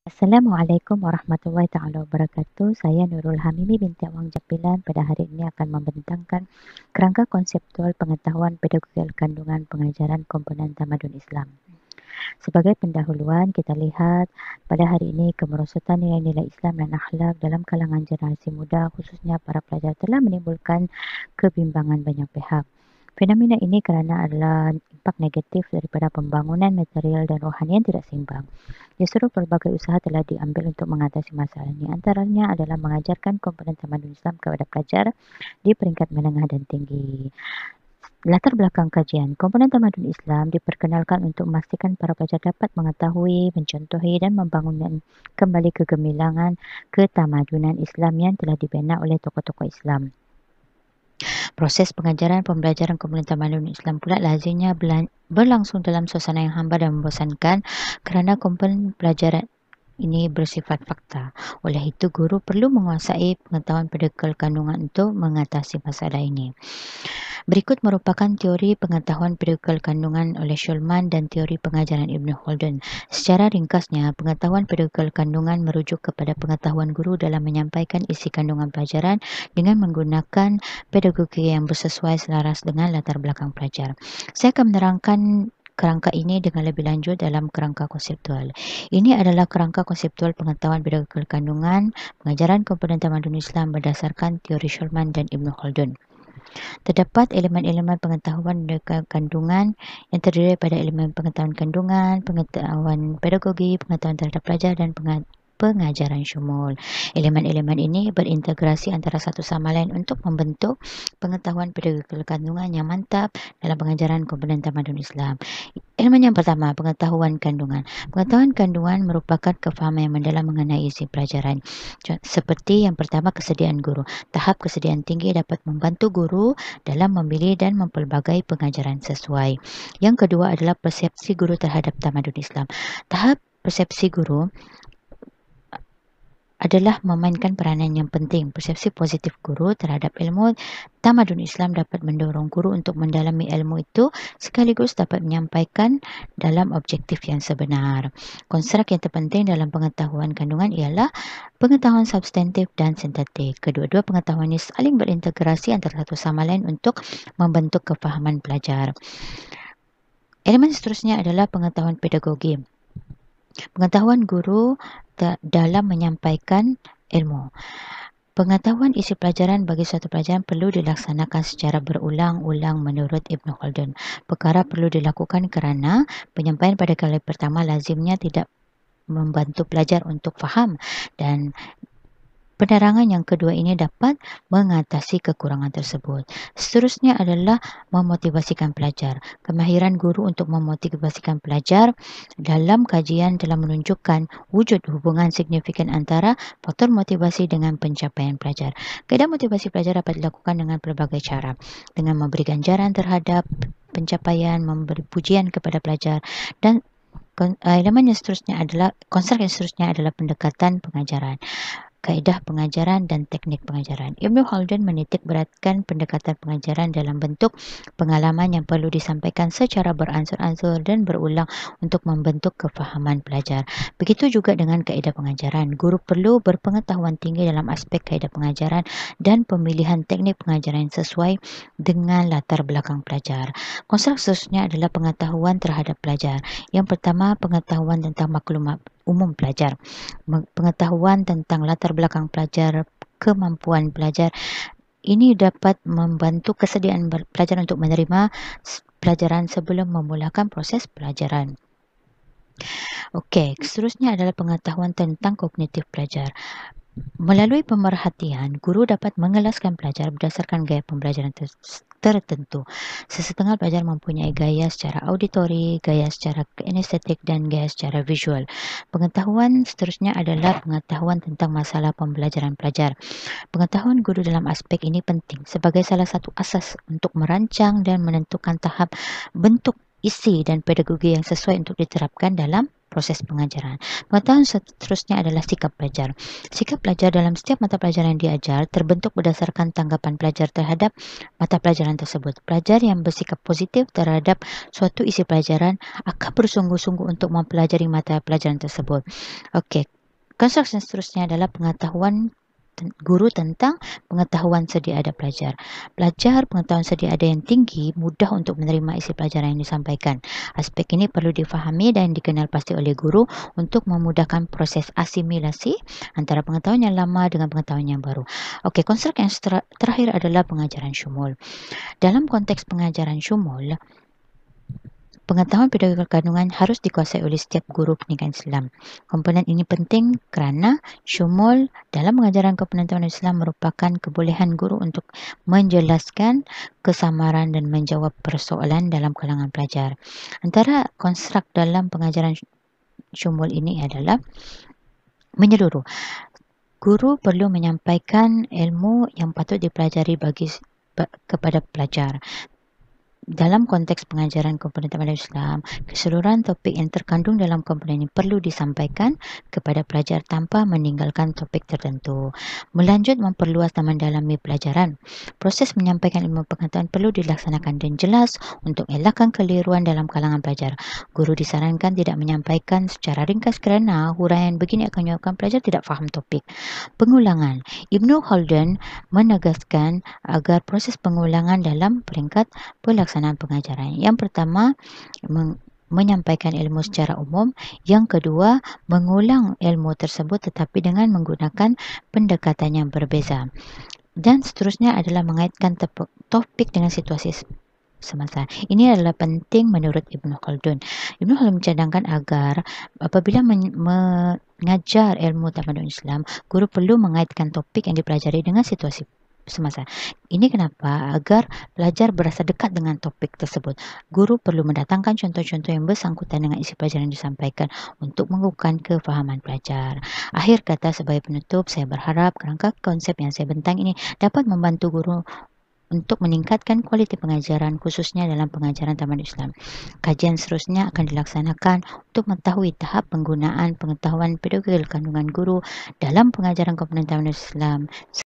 Assalamualaikum warahmatullahi taala wabarakatuh. Saya Nurul Hamimi binti Awang Japilan pada hari ini akan membentangkan kerangka konseptual pengetahuan pedagogikal kandungan pengajaran komponen tamadun Islam. Sebagai pendahuluan, kita lihat pada hari ini kemerosotan nilai-nilai Islam dan akhlak dalam kalangan generasi muda khususnya para pelajar telah menimbulkan kebimbangan banyak pihak. Fenomena ini kerana adalah impak negatif daripada pembangunan material dan rohani yang tidak seimbang. Justru pelbagai usaha telah diambil untuk mengatasi masalah ini. Antaranya adalah mengajarkan komponen tamadun Islam kepada pelajar di peringkat menengah dan tinggi. Latar belakang kajian, komponen tamadun Islam diperkenalkan untuk memastikan para pelajar dapat mengetahui, mencontohi dan membangun kembali kegemilangan ketamadunan Islam yang telah dibina oleh tokoh-tokoh Islam. Proses pengajaran pembelajaran komponen tamadun Islam pula lazimnya berlangsung dalam suasana yang hambar dan membosankan kerana komponen pelajaran ini bersifat fakta. Oleh itu, guru perlu menguasai pengetahuan pedagogikal kandungan untuk mengatasi masalah ini. Berikut merupakan teori pengetahuan pedagogikal kandungan oleh Shulman dan teori pengajaran Ibn Khaldun. Secara ringkasnya, pengetahuan pedagogikal kandungan merujuk kepada pengetahuan guru dalam menyampaikan isi kandungan pelajaran dengan menggunakan pedagogi yang bersesuai selaras dengan latar belakang pelajar. Saya akan menerangkan kerangka ini dengan lebih lanjut dalam kerangka konseptual. Ini adalah kerangka konseptual pengetahuan pedagogikal kandungan pengajaran komponen tamadun Islam berdasarkan teori Shulman dan Ibn Khaldun. Terdapat elemen-elemen pengetahuan kandungan yang terdiri daripada elemen pengetahuan kandungan, pengetahuan pedagogi, pengetahuan terhadap pelajar dan pengajaran syumul. Elemen-elemen ini berintegrasi antara satu sama lain untuk membentuk pengetahuan pedagogikal kandungan yang mantap dalam pengajaran komponen tamadun Islam. Elemen yang pertama, pengetahuan kandungan. Pengetahuan kandungan merupakan kefahaman yang mendalam mengenai isi pelajaran. Seperti yang pertama, kesediaan guru. Tahap kesediaan tinggi dapat membantu guru dalam memilih dan mempelbagai pengajaran sesuai. Yang kedua adalah persepsi guru terhadap tamadun Islam. Tahap persepsi guru adalah memainkan peranan yang penting. Persepsi positif guru terhadap ilmu tamadun Islam dapat mendorong guru untuk mendalami ilmu itu sekaligus dapat menyampaikan dalam objektif yang sebenar. Konsep yang terpenting dalam pengetahuan kandungan ialah pengetahuan substantif dan sintetik. Kedua-dua pengetahuan ini saling berintegrasi antara satu sama lain untuk membentuk kefahaman pelajar. Elemen seterusnya adalah pengetahuan pedagogi. Pengetahuan guru dalam menyampaikan ilmu. Pengetahuan isi pelajaran bagi suatu pelajaran perlu dilaksanakan secara berulang-ulang menurut Ibn Khaldun. Perkara perlu dilakukan kerana penyampaian pada kali pertama lazimnya tidak membantu pelajar untuk faham dan penerangan yang kedua ini dapat mengatasi kekurangan tersebut. Seterusnya adalah memotivasikan pelajar. Kemahiran guru untuk memotivasikan pelajar dalam kajian telah menunjukkan wujud hubungan signifikan antara faktor motivasi dengan pencapaian pelajar. Kaedah motivasi pelajar dapat dilakukan dengan pelbagai cara. Dengan memberi ganjaran terhadap pencapaian, memberi pujian kepada pelajar dan elemen yang seterusnya adalah konsep yang seterusnya adalah pendekatan pengajaran. Kaedah pengajaran dan teknik pengajaran. Ibn Khaldun menitik beratkan pendekatan pengajaran dalam bentuk pengalaman yang perlu disampaikan secara beransur-ansur dan berulang untuk membentuk kefahaman pelajar. Begitu juga dengan kaedah pengajaran. Guru perlu berpengetahuan tinggi dalam aspek kaedah pengajaran dan pemilihan teknik pengajaran yang sesuai dengan latar belakang pelajar. Konsep seterusnya adalah pengetahuan terhadap pelajar. Yang pertama, pengetahuan tentang maklumat umum pelajar. Pengetahuan tentang latar belakang pelajar, kemampuan pelajar. Ini dapat membantu kesediaan pelajar untuk menerima pelajaran sebelum memulakan proses pelajaran. Okey, seterusnya adalah pengetahuan tentang kognitif pelajar. Melalui pemerhatian, guru dapat mengelaskan pelajar berdasarkan gaya pembelajaran tertentu. Sesetengah pelajar mempunyai gaya secara auditori, gaya secara kinestetik dan gaya secara visual. Pengetahuan seterusnya adalah pengetahuan tentang masalah pembelajaran pelajar. Pengetahuan guru dalam aspek ini penting sebagai salah satu asas untuk merancang dan menentukan tahap bentuk isi dan pedagogi yang sesuai untuk diterapkan dalam proses pengajaran. Pengetahuan seterusnya adalah sikap pelajar. Sikap pelajar dalam setiap mata pelajaran yang diajar terbentuk berdasarkan tanggapan pelajar terhadap mata pelajaran tersebut. Pelajar yang bersikap positif terhadap suatu isi pelajaran akan bersungguh-sungguh untuk mempelajari mata pelajaran tersebut. Okey, Konstruksi seterusnya adalah pengetahuan guru tentang pengetahuan sedia ada pelajar. Pelajar pengetahuan sedia ada yang tinggi mudah untuk menerima isi pelajaran yang disampaikan. Aspek ini perlu difahami dan dikenal pasti oleh guru untuk memudahkan proses asimilasi antara pengetahuan yang lama dengan pengetahuan yang baru. Okey, konstruk yang terakhir adalah pengajaran syumul. Dalam konteks pengajaran syumul, pengetahuan pedagogik kandungan harus dikuasai oleh setiap guru pendidikan Islam. Komponen ini penting kerana syumul dalam pengajaran kepengetahuan Islam merupakan kebolehan guru untuk menjelaskan kesamaran dan menjawab persoalan dalam kalangan pelajar. Antara konstruk dalam pengajaran syumul ini adalah menyeluruh. Guru perlu menyampaikan ilmu yang patut dipelajari kepada pelajar. Dalam konteks pengajaran komponen tamadun Islam, keseluruhan topik yang terkandung dalam komponen ini perlu disampaikan kepada pelajar tanpa meninggalkan topik tertentu. Melanjut memperluas dan mendalami pelajaran. Proses menyampaikan ilmu pengetahuan perlu dilaksanakan dan jelas untuk elakkan keliruan dalam kalangan pelajar. Guru disarankan tidak menyampaikan secara ringkas kerana huraian begini akan menyebabkan pelajar tidak faham topik. Pengulangan. Ibnu Khaldun menegaskan agar proses pengulangan dalam peringkat pelaksanaan pengajaran. Yang pertama, menyampaikan ilmu secara umum. Yang kedua, mengulang ilmu tersebut tetapi dengan menggunakan pendekatan yang berbeza. Dan seterusnya adalah mengaitkan topik dengan situasi semasa. Ini adalah penting menurut Ibnu Khaldun. Ibnu Khaldun mencadangkan agar apabila mengajar ilmu tamadun Islam, guru perlu mengaitkan topik yang dipelajari dengan situasi semasa. Ini kenapa? Agar pelajar berasa dekat dengan topik tersebut. Guru perlu mendatangkan contoh-contoh yang bersangkutan dengan isi pelajaran yang disampaikan untuk mengukuhkan kefahaman pelajar. Akhir kata, sebagai penutup, saya berharap kerangka konsep yang saya bentang ini dapat membantu guru untuk meningkatkan kualiti pengajaran khususnya dalam pengajaran tamadun Islam. Kajian seterusnya akan dilaksanakan untuk mengetahui tahap penggunaan pengetahuan pedagogik kandungan guru dalam pengajaran komponen tamadun Islam.